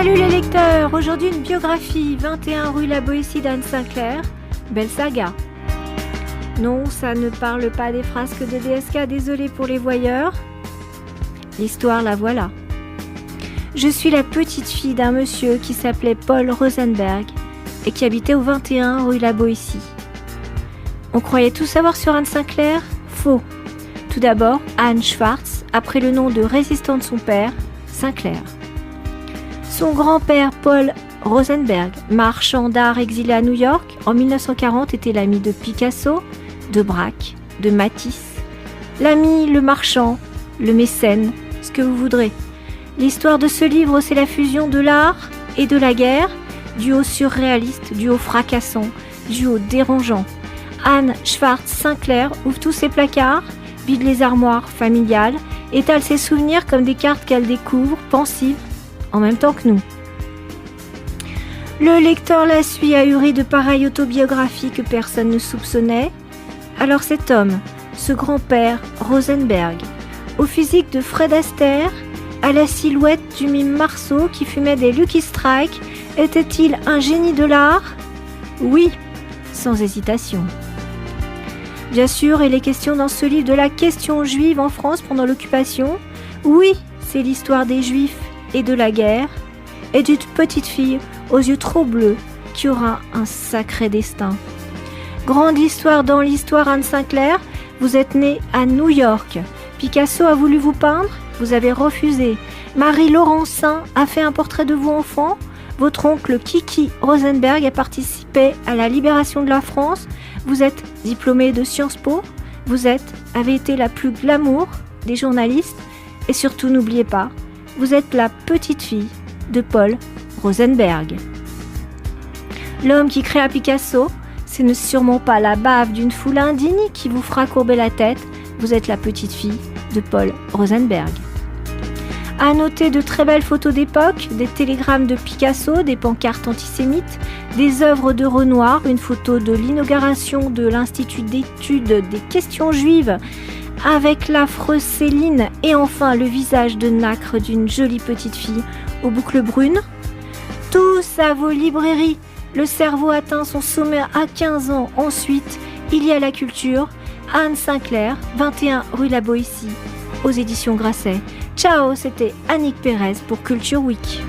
Salut les lecteurs, aujourd'hui une biographie, 21 rue La Boétie d'Anne Sinclair, belle saga. Non, ça ne parle pas des frasques de DSK, désolé pour les voyeurs. L'histoire la voilà. Je suis la petite fille d'un monsieur qui s'appelait Paul Rosenberg et qui habitait au 21 rue La Boétie. On croyait tout savoir sur Anne Sinclair? Faux. Tout d'abord, Anne Schwartz, après le nom de résistant de son père, Sinclair. Son grand-père, Paul Rosenberg, marchand d'art exilé à New York, en 1940 était l'ami de Picasso, de Braque, de Matisse. L'ami, le marchand, le mécène, ce que vous voudrez. L'histoire de ce livre, c'est la fusion de l'art et de la guerre, du haut surréaliste, du haut fracassant, du haut dérangeant. Anne Schwartz Sinclair ouvre tous ses placards, vide les armoires familiales, étale ses souvenirs comme des cartes qu'elle découvre, pensive, en même temps que nous. Le lecteur la suit ahuri de pareilles autobiographies que personne ne soupçonnait. Alors cet homme, ce grand-père Rosenberg, au physique de Fred Astaire, à la silhouette du mime Marceau qui fumait des Lucky Strike, était-il un génie de l'art? Oui, sans hésitation. Bien sûr, il est question dans ce livre de la question juive en France pendant l'occupation. Oui, c'est l'histoire des Juifs et de la guerre, et d'une petite fille aux yeux trop bleus qui aura un sacré destin. Grande histoire dans l'histoire, Anne Sinclair, vous êtes née à New York. Picasso a voulu vous peindre, vous avez refusé. Marie Laurencin a fait un portrait de vous enfant. Votre oncle Kiki Rosenberg a participé à la libération de la France. Vous êtes diplômée de Sciences Po. Vous avez été la plus glamour des journalistes. Et surtout, n'oubliez pas, vous êtes la petite fille de Paul Rosenberg. L'homme qui créa Picasso, ce n'est sûrement pas la bave d'une foule indigne qui vous fera courber la tête. Vous êtes la petite fille de Paul Rosenberg. À noter de très belles photos d'époque, des télégrammes de Picasso, des pancartes antisémites, des œuvres de Renoir, une photo de l'inauguration de l'Institut d'études des questions juives avec l'affreuse Céline et enfin le visage de nacre d'une jolie petite fille aux boucles brunes. Tous à vos librairies. Le cerveau atteint son sommet à 15 ans. Ensuite, il y a la culture. Anne Sinclair, 21 rue La Boétie, aux éditions Grasset. Ciao, c'était Annick Pérez pour Culture Week.